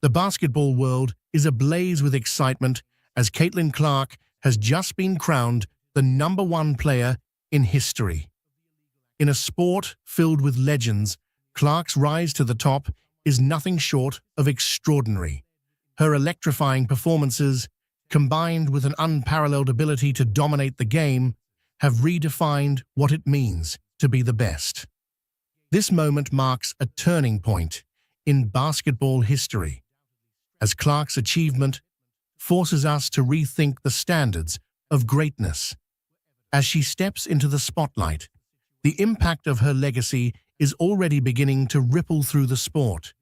The basketball world is ablaze with excitement as Caitlyn Clark has just been crowned the #1 player in history. In a sport filled with legends, Clark's rise to the top is nothing short of extraordinary. Her electrifying performances, combined with an unparalleled ability to dominate the game, have redefined what it means to be the best. This moment marks a turning point in basketball history, as Clark's achievement forces us to rethink the standards of greatness. As she steps into the spotlight, the impact of her legacy is already beginning to ripple through the sport,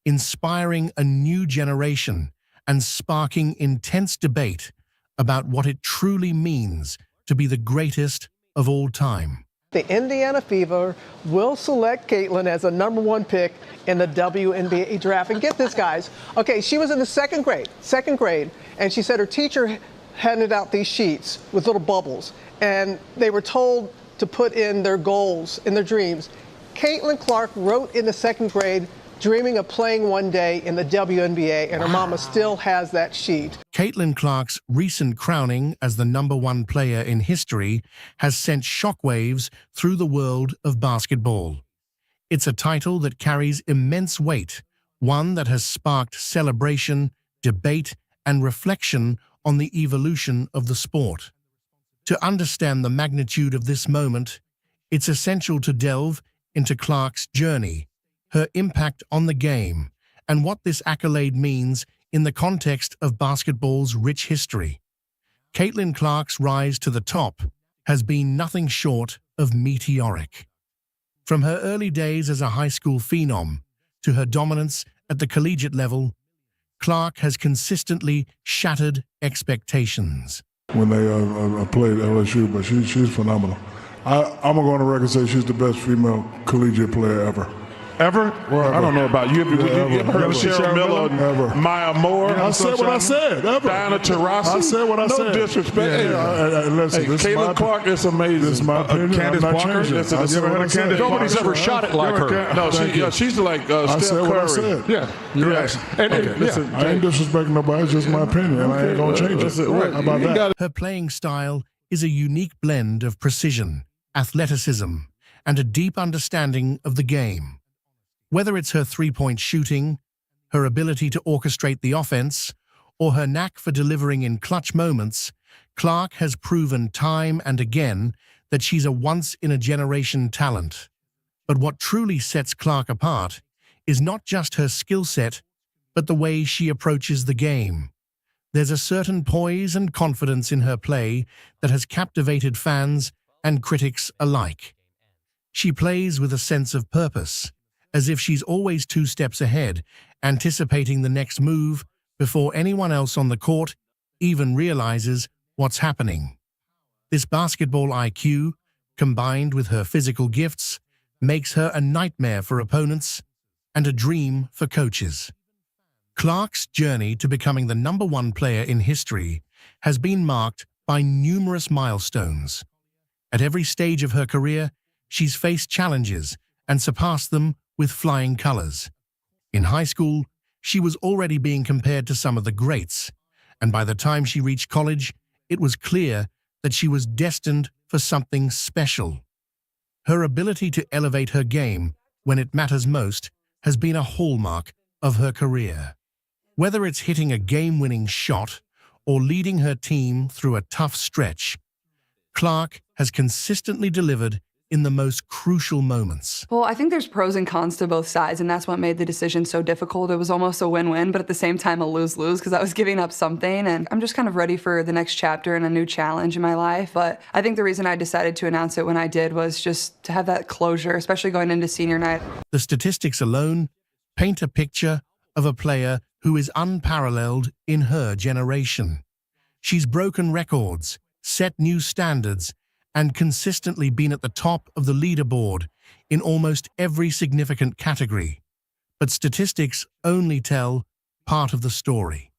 inspiring a new generation and sparking intense debate about what it truly means to be the greatest of all time. The Indiana Fever will select Caitlyn as a #1 pick in the WNBA draft. And get this, guys. Okay, she was in the second grade, and she said her teacher handed out these sheets with little bubbles, and they were told to put in their goals and their dreams. Caitlyn Clark wrote in the second grade, dreaming of playing one day in the WNBA, and her mama still has that sheet. Caitlyn Clark's recent crowning as the #1 player in history has sent shockwaves through the world of basketball. It's a title that carries immense weight, one that has sparked celebration, debate, and reflection on the evolution of the sport. To understand the magnitude of this moment, it's essential to delve into Clark's journey, her impact on the game, and what this accolade means in the context of basketball's rich history. Caitlyn Clark's rise to the top has been nothing short of meteoric. From her early days as a high school phenom to her dominance at the collegiate level, Clark has consistently shattered expectations. When they played LSU, but she's phenomenal. I'm going to go on the record and say she's the best female collegiate player ever. Ever? Well, I don't know about you. You ever heard of Cheryl Miller, ever. Maya Moore? I said what I said. Ever. Diana Taurasi? I said what I said. No disrespect. Listen, Caitlyn Clark is amazing. This is my opinion. Candace Parker? Nobody's ever shot it like her. No, she's like Steph Curry. Yeah, you're right. Listen, I ain't disrespecting nobody. It's just my opinion, and I ain't going to change it. How about that? Her playing style is a unique blend of precision, athleticism, and a deep understanding of the game. Whether it's her three-point shooting, her ability to orchestrate the offense, or her knack for delivering in clutch moments, Clark has proven time and again that she's a once-in-a-generation talent. But what truly sets Clark apart is not just her skill set, but the way she approaches the game. There's a certain poise and confidence in her play that has captivated fans and critics alike. She plays with a sense of purpose, as if she's always 2 steps ahead, anticipating the next move before anyone else on the court even realizes what's happening. This basketball IQ, combined with her physical gifts, makes her a nightmare for opponents and a dream for coaches. Clark's journey to becoming the #1 player in history has been marked by numerous milestones. At every stage of her career, she's faced challenges and surpassed them with flying colors. In high school, she was already being compared to some of the greats, and by the time she reached college, it was clear that she was destined for something special. Her ability to elevate her game when it matters most has been a hallmark of her career. Whether it's hitting a game-winning shot or leading her team through a tough stretch, Clark has consistently delivered in the most crucial moments. Well, I think there's pros and cons to both sides, and that's what made the decision so difficult. It was almost a win-win, but at the same time a lose-lose because I was giving up something, and I'm just kind of ready for the next chapter and a new challenge in my life. But I think the reason I decided to announce it when I did was just to have that closure, especially going into senior night. The statistics alone paint a picture of a player who is unparalleled in her generation. She's broken records, set new standards, and consistently been at the top of the leaderboard in almost every significant category. But statistics only tell part of the story.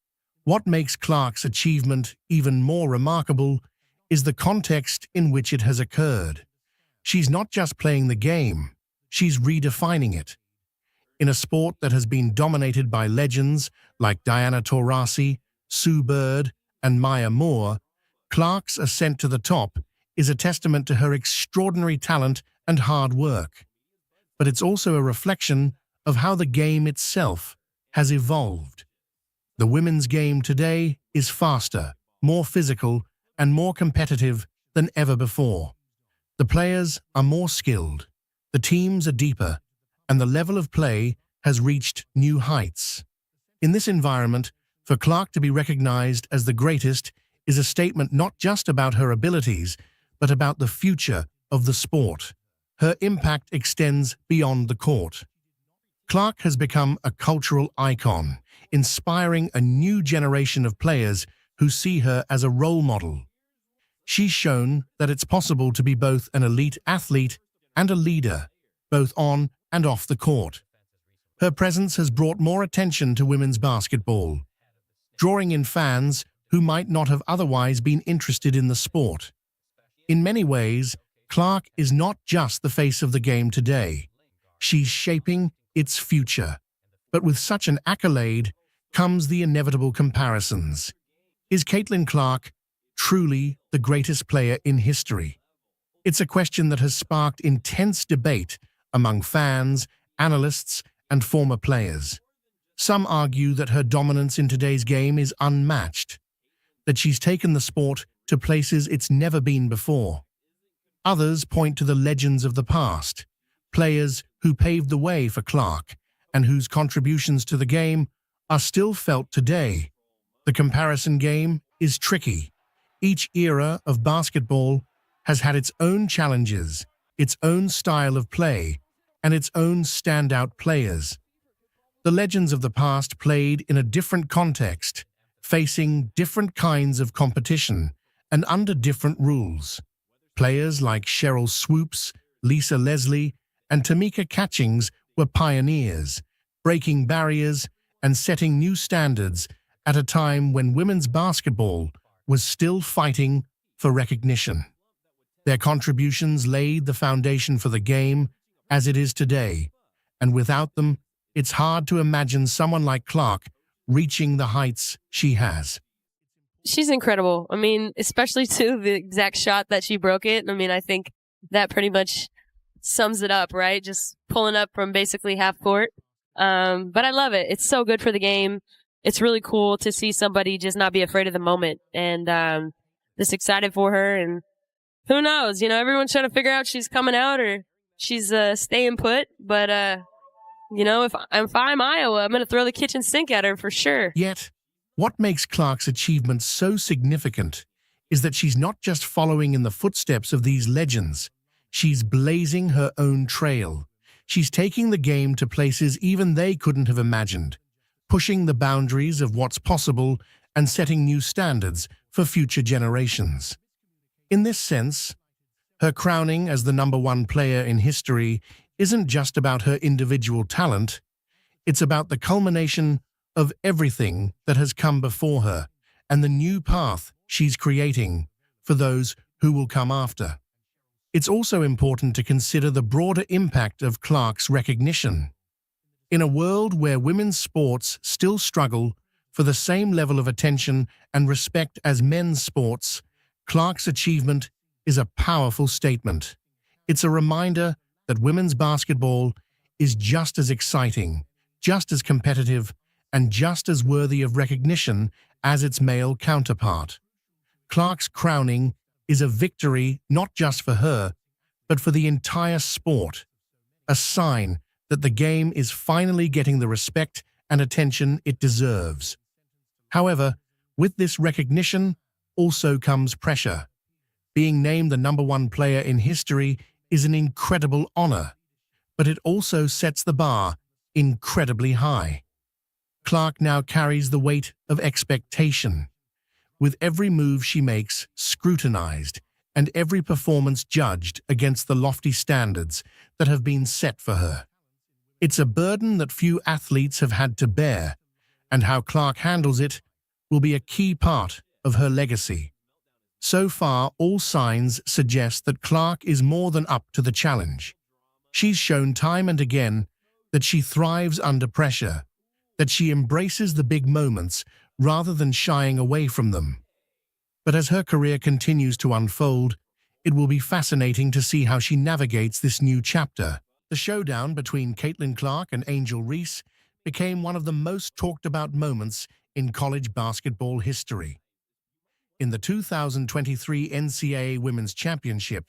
What makes Clark's achievement even more remarkable is the context in which it has occurred. She's not just playing the game, she's redefining it. In a sport that has been dominated by legends like Diana Taurasi, Sue Bird, and Maya Moore, Clark's ascent to the top is a testament to her extraordinary talent and hard work. But it's also a reflection of how the game itself has evolved. The women's game today is faster, more physical, and more competitive than ever before. The players are more skilled, the teams are deeper, and the level of play has reached new heights. In this environment, for Clark to be recognized as the greatest is a statement not just about her abilities, but about the future of the sport. Her impact extends beyond the court. Clark has become a cultural icon, inspiring a new generation of players who see her as a role model. She's shown that it's possible to be both an elite athlete and a leader, both on and off the court. Her presence has brought more attention to women's basketball, drawing in fans who might not have otherwise been interested in the sport. In many ways, Clark is not just the face of the game today. She's shaping its future. But with such an accolade comes the inevitable comparisons. Is Caitlyn Clark truly the greatest player in history? It's a question that has sparked intense debate among fans, analysts, and former players. Some argue that her dominance in today's game is unmatched, that she's taken the sport to places it's never been before. Others point to the legends of the past, players who paved the way for Clark and whose contributions to the game are still felt today. The comparison game is tricky. Each era of basketball has had its own challenges, its own style of play, and its own standout players. The legends of the past played in a different context, facing different kinds of competition and under different rules. Players like Cheryl Swoops, Lisa Leslie, and Tamika Catchings were pioneers, breaking barriers and setting new standards at a time when women's basketball was still fighting for recognition. Their contributions laid the foundation for the game as it is today, and without them, it's hard to imagine someone like Clark reaching the heights she has. She's incredible. I mean, especially to the exact shot that she broke it. I mean, I think that pretty much sums it up, right? Just pulling up from basically half court. But I love it. It's so good for the game. It's really cool to see somebody just not be afraid of the moment, and just excited for her. And who knows? You know, everyone's trying to figure out she's coming out or she's staying put. But you know, if I'm Iowa, I'm going to throw the kitchen sink at her for sure. Yet, what makes Clark's achievement so significant is that she's not just following in the footsteps of these legends. She's blazing her own trail. She's taking the game to places even they couldn't have imagined, pushing the boundaries of what's possible and setting new standards for future generations. In this sense, her crowning as the #1 player in history isn't just about her individual talent, it's about the culmination of everything that has come before her and the new path she's creating for those who will come after. It's also important to consider the broader impact of Clark's recognition. In a world where women's sports still struggle for the same level of attention and respect as men's sports, Clark's achievement is a powerful statement. It's a reminder that women's basketball is just as exciting, just as competitive, and just as worthy of recognition as its male counterpart. Clark's crowning is a victory not just for her, but for the entire sport, a sign that the game is finally getting the respect and attention it deserves. However, with this recognition also comes pressure. Being named the #1 player in history is an incredible honor, but it also sets the bar incredibly high. Clark now carries the weight of expectation, with every move she makes scrutinized and every performance judged against the lofty standards that have been set for her. It's a burden that few athletes have had to bear, and how Clark handles it will be a key part of her legacy. So far, all signs suggest that Clark is more than up to the challenge. She's shown time and again that she thrives under pressure, that she embraces the big moments rather than shying away from them. But as her career continues to unfold, it will be fascinating to see how she navigates this new chapter. The showdown between Caitlyn Clark and Angel Reese became one of the most talked about moments in college basketball history. In the 2023 NCAA Women's Championship,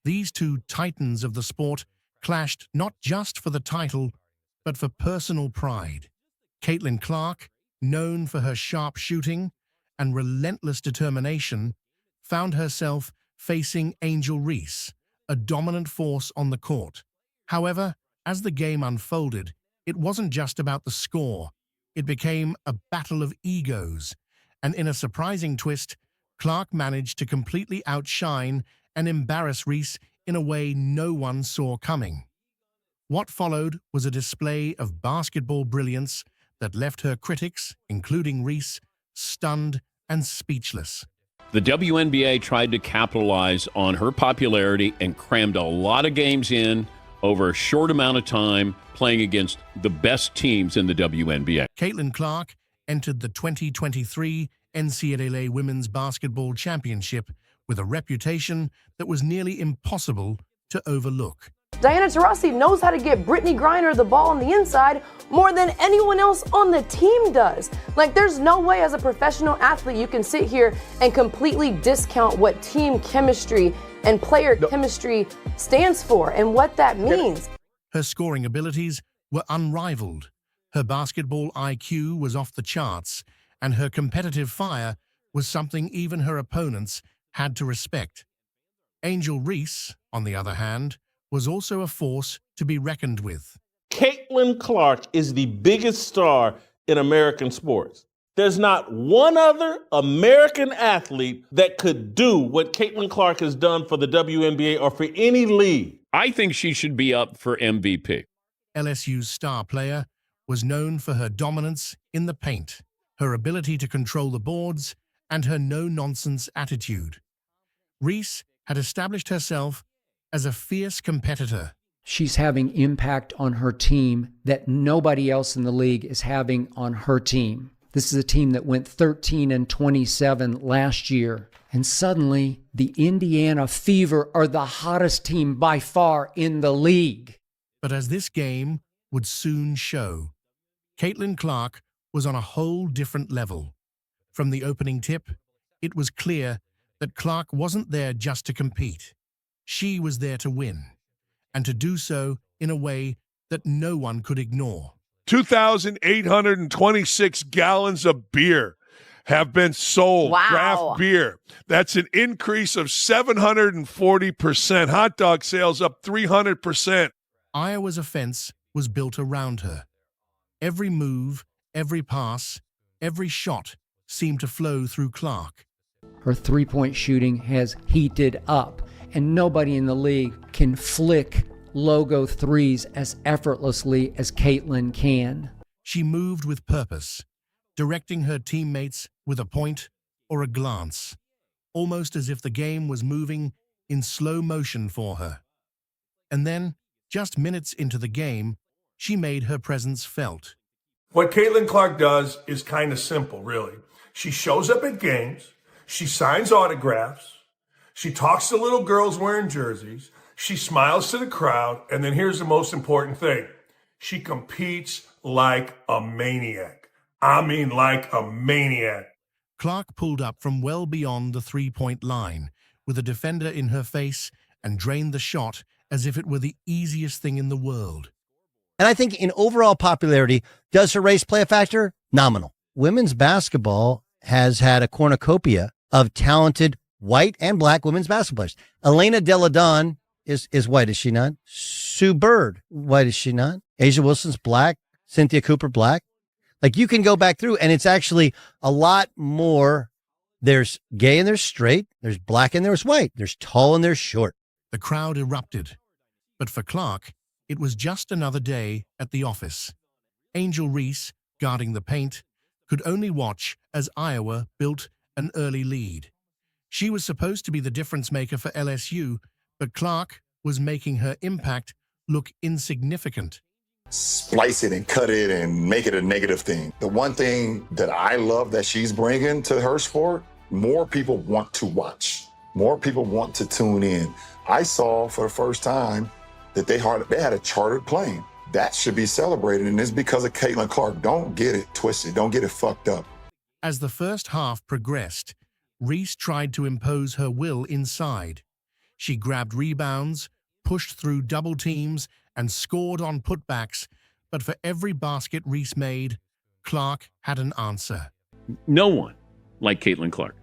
these two titans of the sport clashed not just for the title, but for personal pride. Caitlyn Clark, known for her sharp shooting and relentless determination, found herself facing Angel Reese, a dominant force on the court. However, as the game unfolded, it wasn't just about the score. It became a battle of egos, and in a surprising twist, Clark managed to completely outshine and embarrass Reese in a way no one saw coming. What followed was a display of basketball brilliance that left her critics, including Reese, stunned and speechless. The WNBA tried to capitalize on her popularity and crammed a lot of games in over a short amount of time, playing against the best teams in the WNBA. Caitlyn Clark entered the 2023 NCAA Women's Basketball Championship with a reputation that was nearly impossible to overlook. Diana Taurasi knows how to get Brittany Griner the ball on the inside more than anyone else on the team does. Like, there's no way as a professional athlete you can sit here and completely discount what team chemistry and player chemistry stands for and what that means. Her scoring abilities were unrivaled. Her basketball IQ was off the charts, and her competitive fire was something even her opponents had to respect. Angel Reese, on the other hand, was also a force to be reckoned with. Caitlyn Clark is the biggest star in American sports. There's not one other American athlete that could do what Caitlyn Clark has done for the WNBA or for any league. I think she should be up for MVP. LSU's star player was known for her dominance in the paint, her ability to control the boards, and her no-nonsense attitude. Reese had established herself as a fierce competitor. She's having impact on her team that nobody else in the league is having on her team. This is a team that went 13-27 last year. And suddenly, the Indiana Fever are the hottest team by far in the league. But as this game would soon show, Caitlyn Clark was on a whole different level. From the opening tip, it was clear that Clark wasn't there just to compete. She was there to win, and to do so in a way that no one could ignore. 2,826 gallons of beer have been sold. Wow. Draft beer. That's an increase of 740%. Hot dog sales up 300%. Iowa's offense was built around her. Every move, every pass, every shot seemed to flow through Clark. Her three-point shooting has heated up, and nobody in the league can flick logo threes as effortlessly as Caitlyn can. She moved with purpose, directing her teammates with a point or a glance, almost as if the game was moving in slow motion for her. And then, just minutes into the game, she made her presence felt. What Caitlyn Clark does is kind of simple, really. She shows up at games, she signs autographs, she talks to little girls wearing jerseys, she smiles to the crowd, and then here's the most important thing. She competes like a maniac. I mean like a maniac. Clark pulled up from well beyond the three-point line, with a defender in her face, and drained the shot as if it were the easiest thing in the world. And I think in overall popularity, does her race play a factor? Nominal. Women's basketball has had a cornucopia of talented white and black women's basketball players. Elena Delle Donne is white, is she not? Sue Bird, white, is she not? Asia Wilson's black. Cynthia Cooper, black. Like, you can go back through, and it's actually a lot more. There's gay and there's straight. There's black and there's white. There's tall and there's short. The crowd erupted. But for Clark, it was just another day at the office. Angel Reese, guarding the paint, could only watch as Iowa built an early lead. She was supposed to be the difference maker for LSU, but Clark was making her impact look insignificant. splice it and cut it and make it a negative thing. The one thing that I love that she's bringing to her sport, more people want to watch. More people want to tune in. I saw for the first time that they had a chartered plane. That should be celebrated, and it's because of Caitlyn Clark. Don't get it twisted. Don't get it fucked up. As the first half progressed, Reese tried to impose her will inside. She grabbed rebounds, pushed through double teams, and scored on putbacks, but for every basket Reese made, Clark had an answer. No one like Caitlyn Clark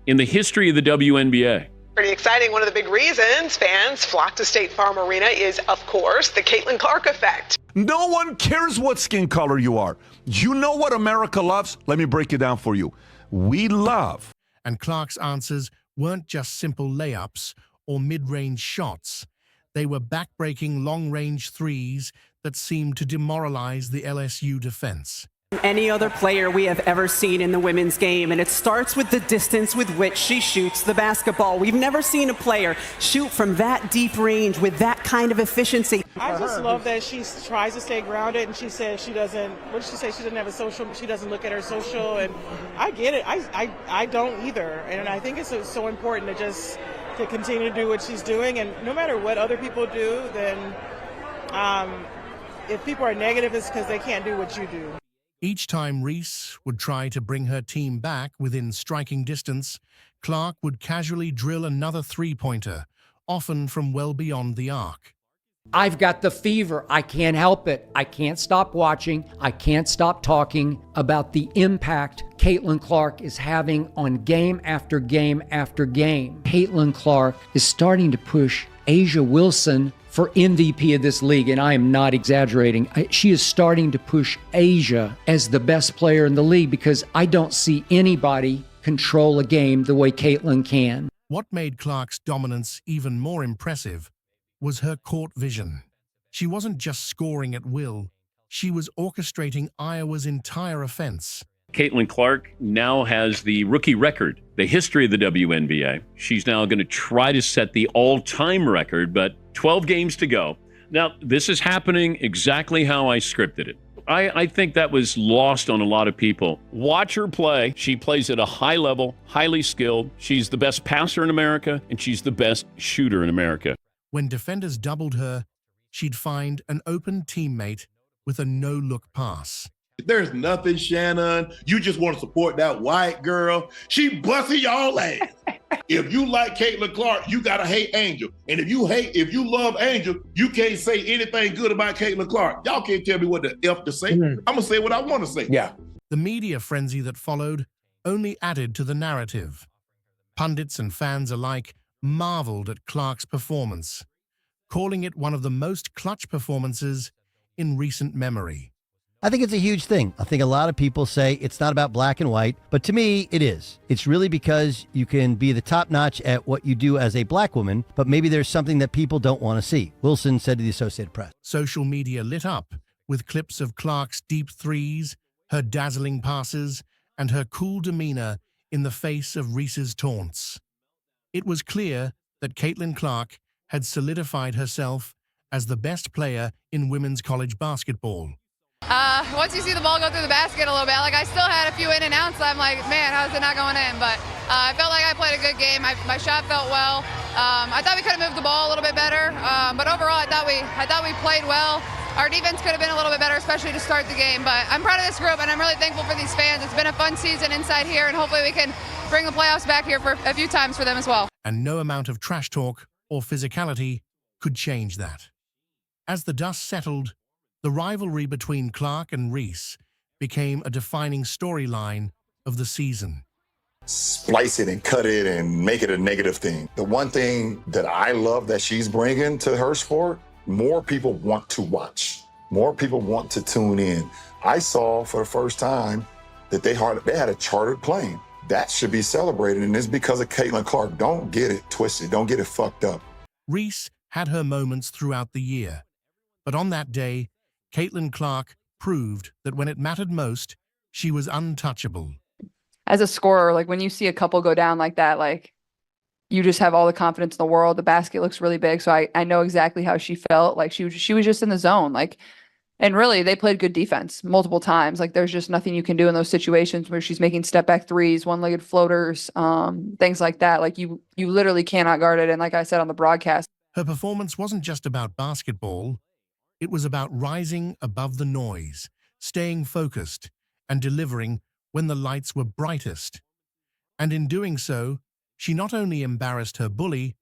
in the history of the WNBA. Pretty exciting. One of the big reasons fans flock to State Farm Arena is, of course, the Caitlyn Clark effect. No one cares what skin color you are. You know what America loves? Let me break it down for you. We love. And Clark's answers weren't just simple layups or mid-range shots. They were back-breaking long-range threes that seemed to demoralize the LSU defense. Any other player we have ever seen in the women's game, and it starts with the distance with which she shoots the basketball. We've never seen a player shoot from that deep range with that kind of efficiency. I just love that she tries to stay grounded, and she says she doesn't, what did she say? She doesn't have a social, she doesn't look at her social, and I get it. I don't either, and I think it's so important to continue to do what she's doing, and no matter what other people do, then if people are negative, it's because they can't do what you do. Each time Reese would try to bring her team back within striking distance, Clark would casually drill another three-pointer, often from well beyond the arc. I've got the fever. I can't help it. I can't stop watching. I can't stop talking about the impact Caitlyn Clark is having on game after game after game. Caitlyn Clark is starting to push A'ja Wilson for MVP of this league, and I am not exaggerating. She is starting to push A'ja as the best player in the league because I don't see anybody control a game the way Caitlyn can. What made Clark's dominance even more impressive was her court vision. She wasn't just scoring at will, she was orchestrating Iowa's entire offense. Caitlyn Clark now has the rookie record, the history of the WNBA. She's now going to try to set the all-time record, but 12 games to go. Now, this is happening exactly how I scripted it. I think that was lost on a lot of people. Watch her play. She plays at a high level, highly skilled. She's the best passer in America, and she's the best shooter in America. When defenders doubled her, she'd find an open teammate with a no-look pass. There's nothing, Shannon. You just want to support that white girl. She busting y'all ass. If you like Caitlyn Clark, you gotta hate Angel. And if you love Angel, you can't say anything good about Caitlyn Clark. Y'all can't tell me what the F to say. I'm gonna say what I want to say. Yeah. The media frenzy that followed only added to the narrative. Pundits and fans alike marveled at Clark's performance, calling it one of the most clutch performances in recent memory. I think it's a huge thing. I think a lot of people say it's not about black and white, but to me, it is. It's really because you can be the top notch at what you do as a black woman, but maybe there's something that people don't want to see. Wilson said to the Associated Press. Social media lit up with clips of Clark's deep threes, her dazzling passes, and her cool demeanor in the face of Reese's taunts. It was clear that Caitlyn Clark had solidified herself as the best player in women's college basketball. Once you see the ball go through the basket a little bit, like I still had a few in and outs, so I'm like, man, how's it not going in? But I felt like I played a good game. My shot felt well. I thought we could have moved the ball a little bit better, but overall, I thought we played well. Our defense could have been a little bit better, especially to start the game. But I'm proud of this group, and I'm really thankful for these fans. It's been a fun season inside here, and hopefully we can bring the playoffs back here for a few times for them as well. And no amount of trash talk or physicality could change that. As the dust settled, the rivalry between Clark and Reese became a defining storyline of the season. Splice it and cut it and make it a negative thing. The one thing that I love that she's bringing to her sport, more people want to watch. More people want to tune in. I saw for the first time that they had a chartered plane. That should be celebrated, and it's because of Caitlyn Clark. Don't get it twisted. Don't get it fucked up. Reese had her moments throughout the year, but on that day, Caitlyn Clark proved that when it mattered most, she was untouchable. As a scorer, like when you see a couple go down like that, like you just have all the confidence in the world. The basket looks really big, so I know exactly how she felt. Like she was just in the zone. Like And really, they played good defense multiple times. Like there's just nothing you can do in those situations where she's making step back threes, one-legged floaters, things like that. Like you literally cannot guard it. And like I said on the broadcast, Her performance wasn't just about basketball, it was about rising above the noise, staying focused, and delivering when the lights were brightest. And in doing so, she not only embarrassed her bully,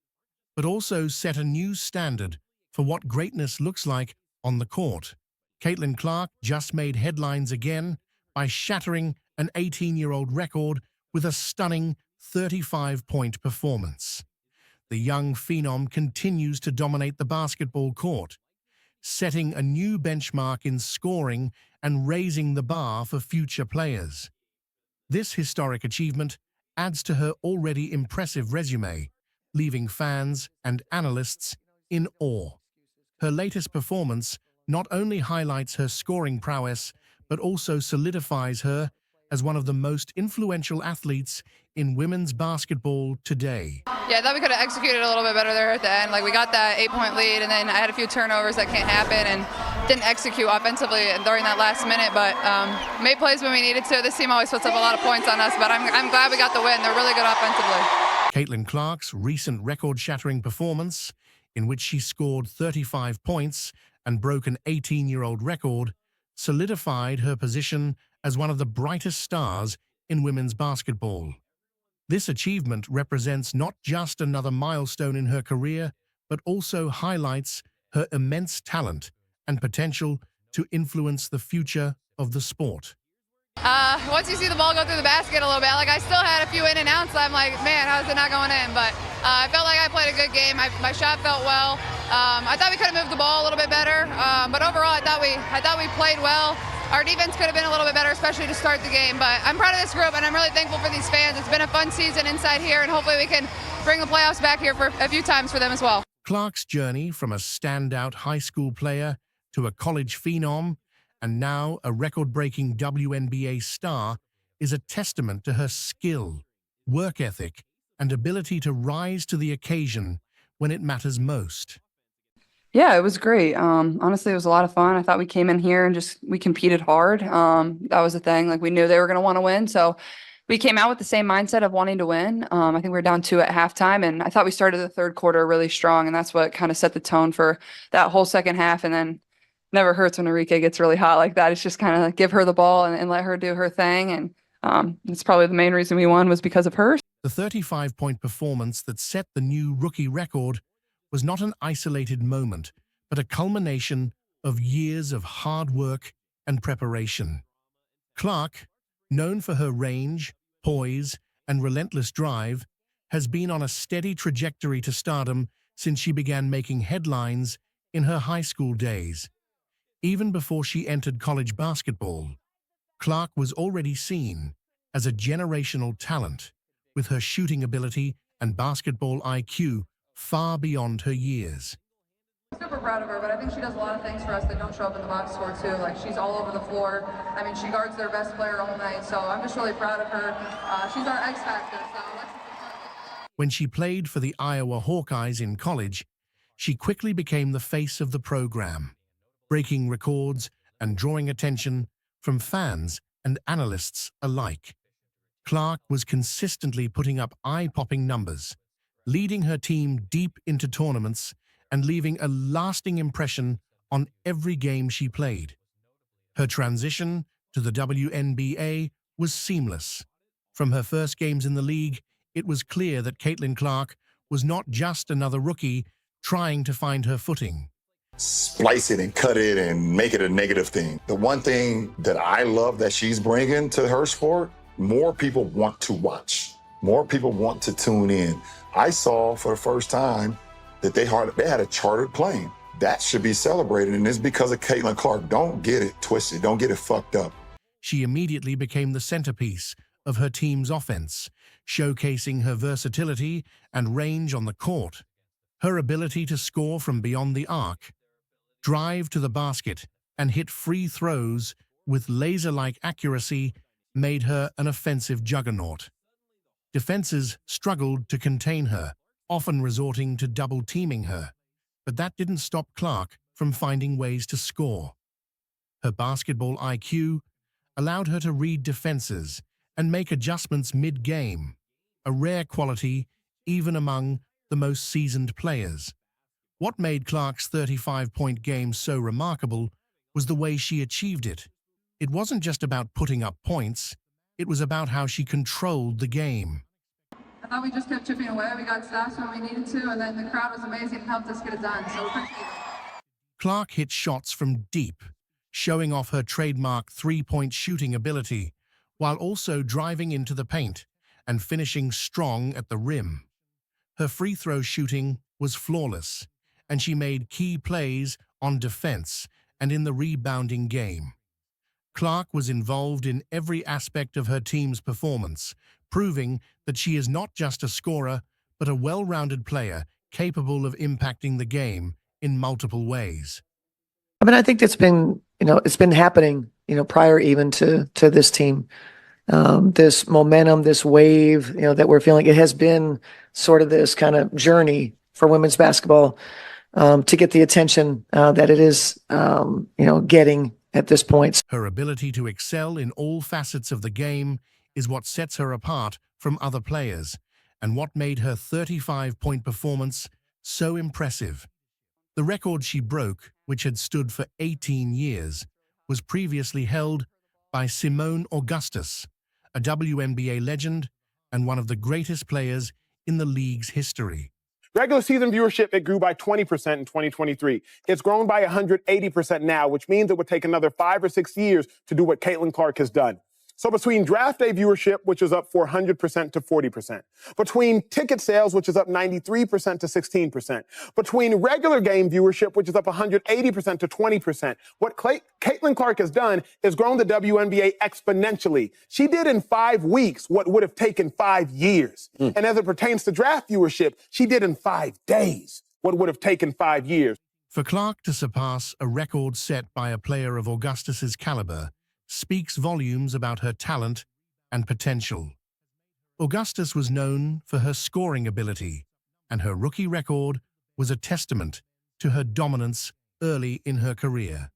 but also set a new standard for what greatness looks like on the court. Caitlyn Clark just made headlines again by shattering an 18-year-old record with a stunning 35-point performance. The young phenom continues to dominate the basketball court, setting a new benchmark in scoring and raising the bar for future players. This historic achievement adds to her already impressive resume, leaving fans and analysts in awe. Her latest performance not only highlights her scoring prowess, but also solidifies her as one of the most influential athletes in women's basketball today. Yeah, I thought we could have executed a little bit better there at the end. Like we got that 8-point lead, and then I had a few turnovers that can't happen, and didn't execute offensively during that last minute. But made plays when we needed to. This team always puts up a lot of points on us, but I'm glad we got the win. They're really good offensively. Caitlyn Clark's recent record-shattering performance, in which she scored 35 points and broke an 18-year-old record, solidified her position as one of the brightest stars in women's basketball. This achievement represents not just another milestone in her career, but also highlights her immense talent and potential to influence the future of the sport. Once you see the ball go through the basket a little bit, like I still had a few in and outs. I'm like, man, how's it not going in? But I felt like I played a good game. My shot felt well. I thought we could have moved the ball a little bit better, but overall, I thought we played well. Our defense could have been a little bit better, especially to start the game. But I'm proud of this group, and I'm really thankful for these fans. It's been a fun season inside here, and hopefully we can bring the playoffs back here for a few times for them as well. Clark's journey from a standout high school player to a college phenom and now a record-breaking WNBA star is a testament to her skill, work ethic, and ability to rise to the occasion when it matters most. Yeah, it was great. Honestly, it was a lot of fun. I thought we came in here and we competed hard. That was the thing. Like we knew they were going to want to win. So we came out with the same mindset of wanting to win. I think we were down 2 at halftime, and I thought we started the third quarter really strong, and that's what kind of set the tone for that whole second half. And then never hurts when Enrique gets really hot like that. It's just kind of like give her the ball and let her do her thing. And that's probably the main reason we won was because of her. The 35-point performance that set the new rookie record was not an isolated moment, but a culmination of years of hard work and preparation. Clark, known for her range, poise, and relentless drive, has been on a steady trajectory to stardom since she began making headlines in her high school days. Even before she entered college basketball, Clark was already seen as a generational talent, with her shooting ability and basketball IQ far beyond her years. Super proud of her, but I think she does a lot of things for us that don't show up in the box score too. Like she's all over the floor. I mean, she guards their best player all night, so I'm just really proud of her. She's our X factor. So when she played for the Iowa Hawkeyes in college, she quickly became the face of the program, breaking records and drawing attention from fans and analysts alike. Clark was consistently putting up eye-popping numbers, leading her team deep into tournaments and leaving a lasting impression on every game she played. Her transition to the WNBA was seamless. From her first games in the league, it was clear that Caitlyn Clark was not just another rookie trying to find her footing. Splice it and cut it and make it a negative thing. The one thing that I love that she's bringing to her sport, more people want to watch. More people want to tune in. I saw for the first time that they had a chartered plane. That should be celebrated, and it's because of Caitlyn Clark. Don't get it twisted. Don't get it fucked up. She immediately became the centerpiece of her team's offense, showcasing her versatility and range on the court. Her ability to score from beyond the arc, drive to the basket, and hit free throws with laser-like accuracy made her an offensive juggernaut. Defenses struggled to contain her, often resorting to double-teaming her, but that didn't stop Clark from finding ways to score. Her basketball IQ allowed her to read defenses and make adjustments mid-game, a rare quality even among the most seasoned players. What made Clark's 35-point game so remarkable was the way she achieved it. It wasn't just about putting up points, it was about how she controlled the game. I thought we just kept chipping away. We got stops when we needed to, and then the crowd was amazing and helped us get it done. So appreciate it. Clark hit shots from deep, showing off her trademark three-point shooting ability, while also driving into the paint and finishing strong at the rim. Her free throw shooting was flawless, and she made key plays on defense and in the rebounding game. Clark was involved in every aspect of her team's performance, proving that she is not just a scorer, but a well-rounded player capable of impacting the game in multiple ways. I mean, I think it's been happening, prior even to this team. This momentum, this wave, that we're feeling, it has been sort of this kind of journey for women's basketball to get the attention that it is, getting at this point. Her ability to excel in all facets of the game is what sets her apart from other players and what made her 35-point performance so impressive. The record she broke, which had stood for 18 years, was previously held by Simone Augustus, a WNBA legend and one of the greatest players in the league's history. Regular season viewership, it grew by 20% in 2023. It's grown by 180% now, which means it would take another 5 or 6 years to do what Caitlyn Clark has done. So between draft day viewership, which is up 400% to 40%, between ticket sales, which is up 93% to 16%, between regular game viewership, which is up 180% to 20%, what Caitlyn Clark has done is grown the WNBA exponentially. She did in 5 weeks what would have taken 5 years. And as it pertains to draft viewership, she did in 5 days what would have taken 5 years. For Clark to surpass a record set by a player of Augustus's caliber speaks volumes about her talent and potential. Augustus was known for her scoring ability, and her rookie record was a testament to her dominance early in her career.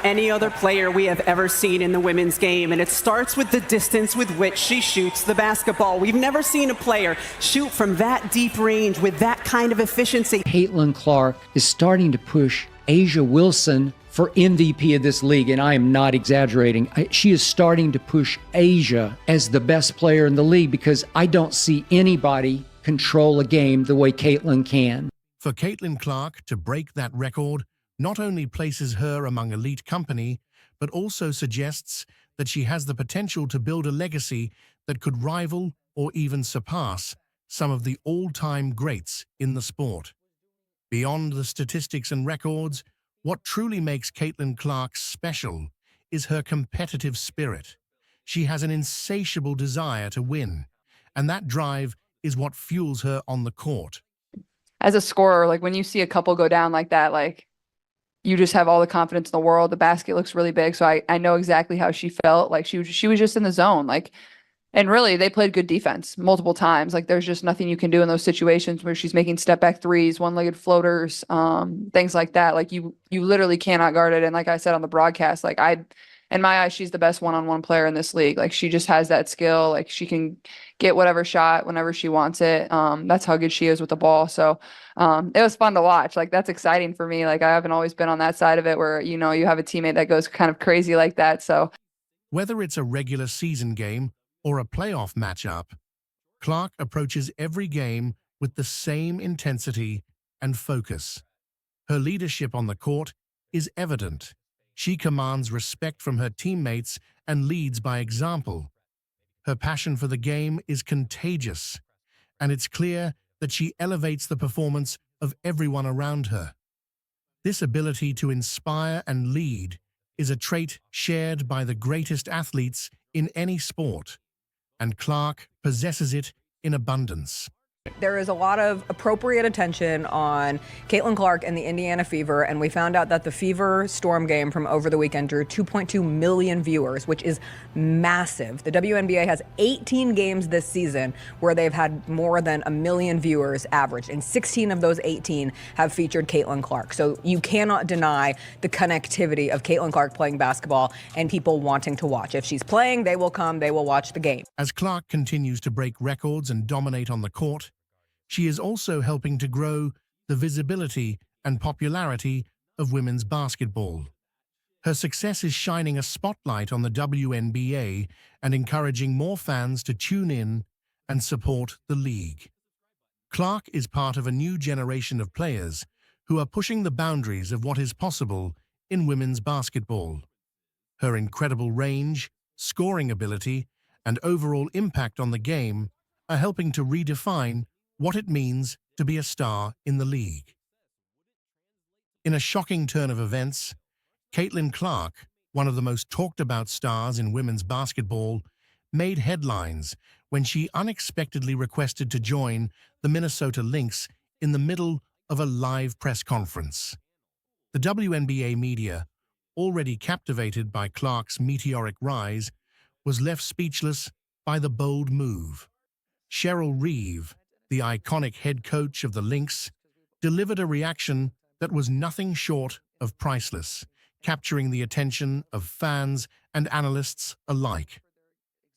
Any other player we have ever seen in the women's game, and it starts with the distance with which she shoots the basketball. We've never seen a player shoot from that deep range with that kind of efficiency. Caitlyn Clark is starting to push Asia Wilson for MVP of this league, and I am not exaggerating. She is starting to push Asia as the best player in the league because I don't see anybody control a game the way Caitlyn can. For Caitlyn Clark to break that record not only places her among elite company, but also suggests that she has the potential to build a legacy that could rival or even surpass some of the all-time greats in the sport. Beyond the statistics and records, what truly makes Caitlyn Clark special is her competitive spirit. She has an insatiable desire to win, and that drive is what fuels her on the court. As a scorer, like when you see a couple go down like that, like you just have all the confidence in the world. The basket looks really big, so I know exactly how she felt. Like she was just in the zone. Like, and really, they played good defense multiple times. Like there's just nothing you can do in those situations where she's making step back threes, one-legged floaters, things like that. Like you literally cannot guard it. And like I said on the broadcast, like in my eyes, she's the best one-on-one player in this league. Like she just has that skill. Like she can get whatever shot whenever she wants it. That's how good she is with the ball. So it was fun to watch. Like that's exciting for me. Like I haven't always been on that side of it where, you have a teammate that goes kind of crazy like that. So whether it's a regular season game or a playoff matchup, Clark approaches every game with the same intensity and focus. Her leadership on the court is evident. She commands respect from her teammates and leads by example. Her passion for the game is contagious, and it's clear that she elevates the performance of everyone around her. This ability to inspire and lead is a trait shared by the greatest athletes in any sport, and Clark possesses it in abundance. There is a lot of appropriate attention on Caitlyn Clark and the Indiana Fever, and we found out that the Fever Storm game from over the weekend drew 2.2 million viewers, which is massive. The WNBA has 18 games this season where they've had more than 1 million viewers average, and 16 of those 18 have featured Caitlyn Clark. So you cannot deny the connectivity of Caitlyn Clark playing basketball and people wanting to watch. If she's playing, they will come, they will watch the game. As Clark continues to break records and dominate on the court, she is also helping to grow the visibility and popularity of women's basketball. Her success is shining a spotlight on the WNBA and encouraging more fans to tune in and support the league. Clark is part of a new generation of players who are pushing the boundaries of what is possible in women's basketball. Her incredible range, scoring ability, and overall impact on the game are helping to redefine what it means to be a star in the league. In a shocking turn of events, Caitlyn Clark, one of the most talked-about stars in women's basketball, made headlines when she unexpectedly requested to join the Minnesota Lynx in the middle of a live press conference. The WNBA media, already captivated by Clark's meteoric rise, was left speechless by the bold move. Cheryl Reeve, the iconic head coach of the Lynx, delivered a reaction that was nothing short of priceless, capturing the attention of fans and analysts alike.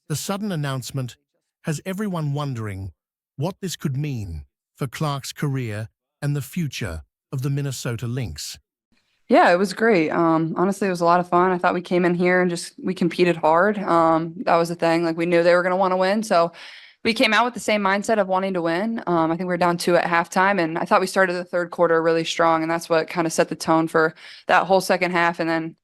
The sudden announcement has everyone wondering what this could mean for Clark's career and the future of the Minnesota Lynx. Yeah, it was great. Honestly, it was a lot of fun. I thought we came in here and we competed hard. That was the thing. Like, we knew they were going to want to win. So we came out with the same mindset of wanting to win. I think we were down 2 at halftime, and I thought we started the third quarter really strong, and that's what kind of set the tone for that whole second half. And then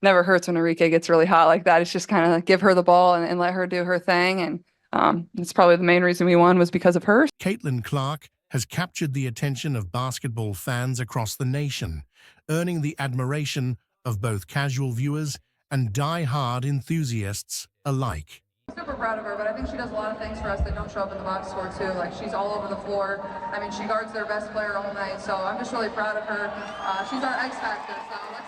never hurts when Enrique gets really hot like that. It's just kind of like give her the ball and let her do her thing. And that's probably the main reason we won was because of her. Caitlyn Clark has captured the attention of basketball fans across the nation, earning the admiration of both casual viewers and die-hard enthusiasts alike. Super proud of her, but I think she does a lot of things for us that don't show up in the box score too. Like, she's all over the floor. I mean, she guards their best player all night, so I'm just really proud of her. She's our X factor, so let's.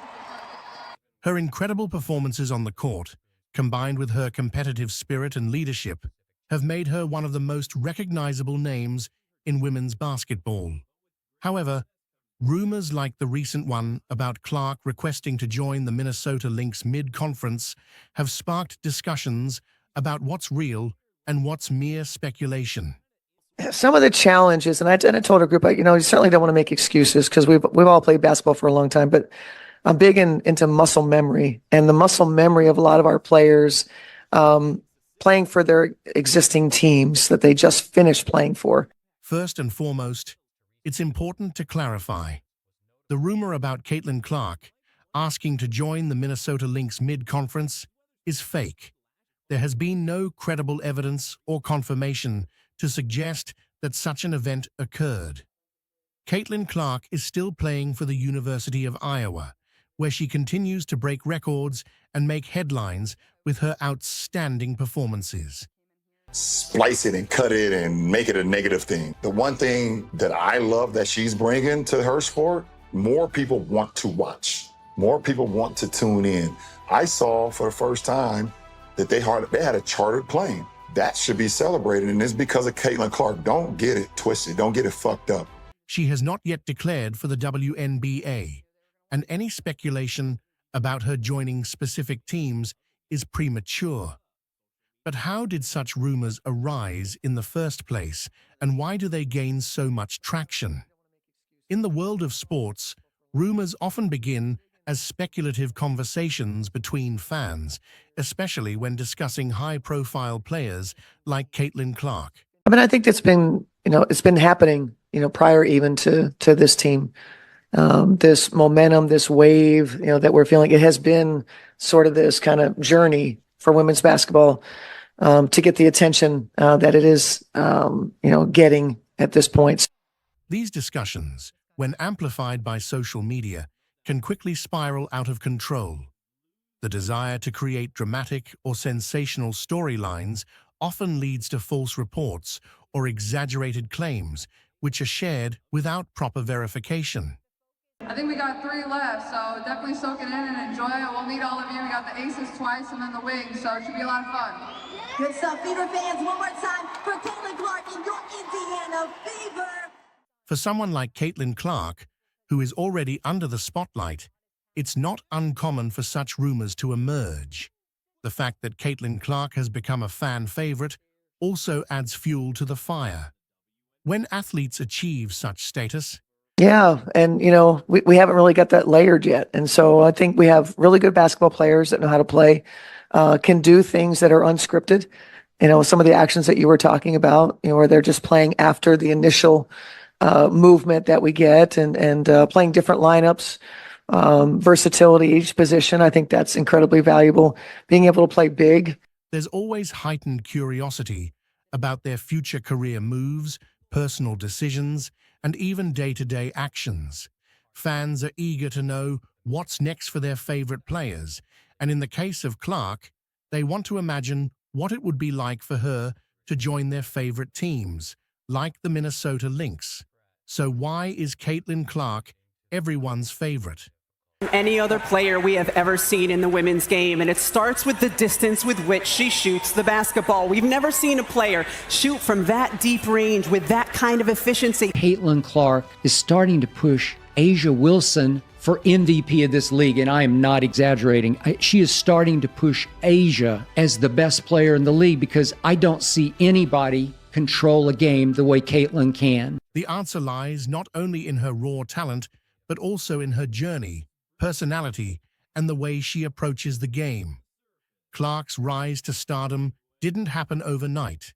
Her incredible performances on the court, combined with her competitive spirit and leadership, have made her one of the most recognizable names in women's basketball. However, rumors like the recent one about Clark requesting to join the Minnesota Lynx mid-conference have sparked discussions about what's real and what's mere speculation. Some of the challenges, and I told our group, you certainly don't want to make excuses because we've all played basketball for a long time, but I'm big into muscle memory, and the muscle memory of a lot of our players playing for their existing teams that they just finished playing for. First and foremost, it's important to clarify. The rumor about Caitlyn Clark asking to join the Minnesota Lynx mid-conference is fake. There has been no credible evidence or confirmation to suggest that such an event occurred. Caitlyn Clark is still playing for the University of Iowa, where she continues to break records and make headlines with her outstanding performances. Splice it and cut it and make it a negative thing. The one thing that I love that she's bringing to her sport, more people want to watch. More people want to tune in. I saw for the first time that they had a chartered plane. That should be celebrated, and it's because of Caitlyn Clark. Don't get it twisted. Don't get it fucked up. She has not yet declared for the WNBA, and any speculation about her joining specific teams is premature. But how did such rumors arise in the first place, and why do they gain so much traction? In the world of sports, rumors often begin as speculative conversations between fans, especially when discussing high-profile players like Caitlyn Clark. I mean, I think it's been happening, prior even to this team. This momentum, this wave, that we're feeling, it has been sort of this kind of journey for women's basketball to get the attention that it is, getting at this point. These discussions, when amplified by social media, can quickly spiral out of control. The desire to create dramatic or sensational storylines often leads to false reports or exaggerated claims, which are shared without proper verification. I think we got 3 left, so definitely soak it in and enjoy it. We'll meet all of you. We got the aces twice and then the wings, so it should be a lot of fun. Good stuff, Fever fans. One more time for Caitlyn Clark and your Indiana Fever. For someone like Caitlyn Clark, who is already under the spotlight, it's not uncommon for such rumors to emerge. The fact that Caitlyn Clark has become a fan favorite also adds fuel to the fire. When athletes achieve such status, Yeah, and we haven't really got that layered yet. And so I think we have really good basketball players that know how to play, can do things that are unscripted. Some of the actions that you were talking about, where they're just playing after the initial movement that we get and playing different lineups, versatility each position. I think that's incredibly valuable. Being able to play big. There's always heightened curiosity about their future career moves, personal decisions, and even day-to-day actions. Fans are eager to know what's next for their favorite players, and in the case of Clark, they want to imagine what it would be like for her to join their favorite teams, like the Minnesota Lynx. So why is Caitlyn Clark everyone's favorite? Any other player we have ever seen in the women's game, and it starts with the distance with which she shoots the basketball. We've never seen a player shoot from that deep range with that kind of efficiency. Caitlyn Clark is starting to push Asia Wilson for MVP of this league, and I am not exaggerating. She is starting to push Asia as the best player in the league because I don't see anybody control a game the way Caitlyn can. The answer lies not only in her raw talent, but also in her journey, personality, and the way she approaches the game. Clark's rise to stardom didn't happen overnight.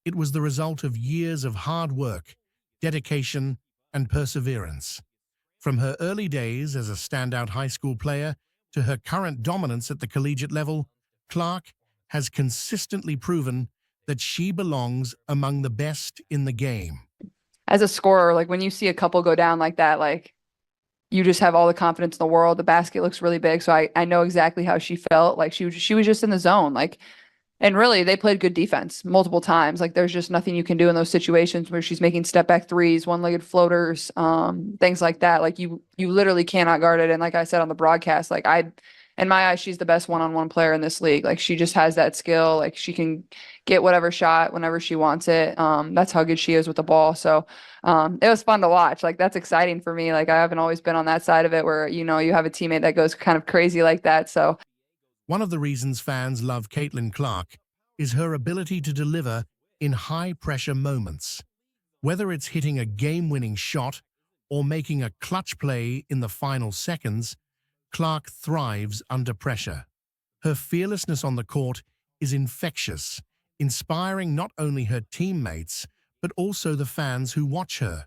It was the result of years of hard work, dedication, and perseverance. From her early days as a standout high school player to her current dominance at the collegiate level, Clark has consistently proven that she belongs among the best in the game. As a scorer, like when you see a couple go down like that, like you just have all the confidence in the world. The basket looks really big. So I know exactly how she felt. Like she was just in the zone. Like, and really they played good defense multiple times. Like there's just nothing you can do in those situations where she's making step back threes, one-legged floaters, things like that. Like you literally cannot guard it. And like I said on the broadcast, like in my eyes, she's the best one-on-one player in this league. Like she just has that skill. Like she can get whatever shot whenever she wants it. That's how good she is with the ball. So it was fun to watch. Like that's exciting for me. Like I haven't always been on that side of it where, you have a teammate that goes kind of crazy like that. So one of the reasons fans love Caitlyn Clark is her ability to deliver in high-pressure moments. Whether it's hitting a game-winning shot or making a clutch play in the final seconds, Clark thrives under pressure. Her fearlessness on the court is infectious, inspiring not only her teammates, but also the fans who watch her.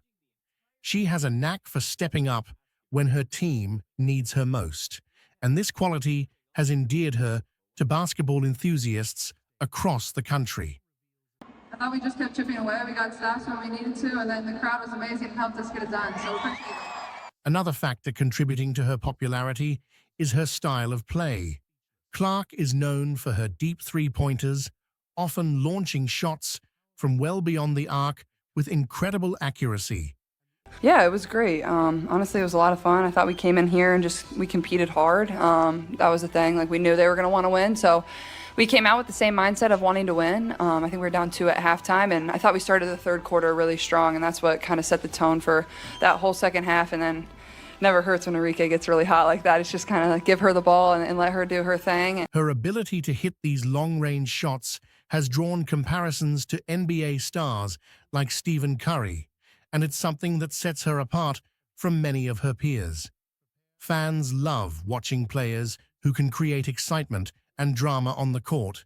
She has a knack for stepping up when her team needs her most, and this quality has endeared her to basketball enthusiasts across the country. I thought we just kept chipping away. We got stops when we needed to, and then the crowd was amazing and helped us get it done. So appreciate it. Another factor contributing to her popularity is her style of play. Clark is known for her deep three-pointers, often launching shots from well beyond the arc with incredible accuracy. yeah, it was great. Honestly, it was a lot of fun. I thought we came in here and we competed hard. That was the thing. Like we knew they were going to want to win. So we came out with the same mindset of wanting to win. I think we were down 2 at halftime, and I thought we started the third quarter really strong, and that's what kind of set the tone for that whole second half. And then never hurts when Enrique gets really hot like that. It's just kind of like give her the ball and let her do her thing. Her ability to hit these long-range shots has drawn comparisons to NBA stars like Stephen Curry, and it's something that sets her apart from many of her peers. Fans love watching players who can create excitement and drama on the court,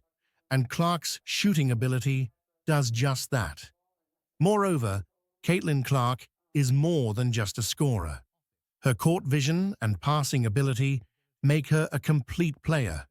and Clark's shooting ability does just that. Moreover, Caitlyn Clark is more than just a scorer. Her court vision and passing ability make her a complete player.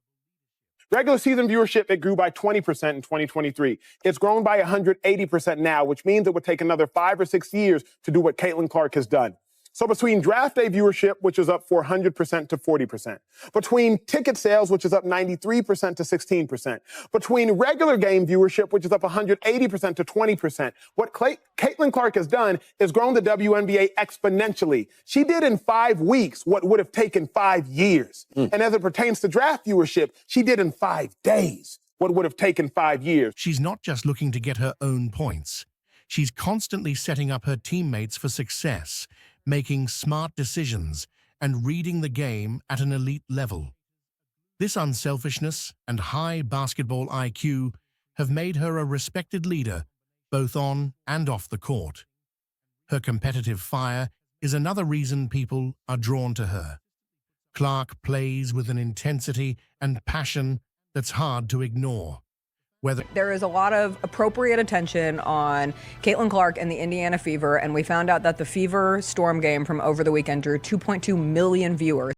Regular season viewership, it grew by 20% in 2023. It's grown by 180% now, which means it would take another 5 or 6 years to do what Caitlyn Clark has done. So between draft day viewership, which is up 400% to 40%, between ticket sales, which is up 93% to 16%, between regular game viewership, which is up 180% to 20%, what Caitlyn Clark has done is grown the WNBA exponentially. She did in 5 weeks what would have taken 5 years. And as it pertains to draft viewership, she did in 5 days what would have taken 5 years. She's not just looking to get her own points. She's constantly setting up her teammates for success, making smart decisions, and reading the game at an elite level. This unselfishness and high basketball IQ have made her a respected leader, both on and off the court. Her competitive fire is another reason people are drawn to her. Clark plays with an intensity and passion that's hard to ignore. There is a lot of appropriate attention on Caitlyn Clark and the Indiana Fever, and we found out that the Fever Storm game from over the weekend drew 2.2 million viewers.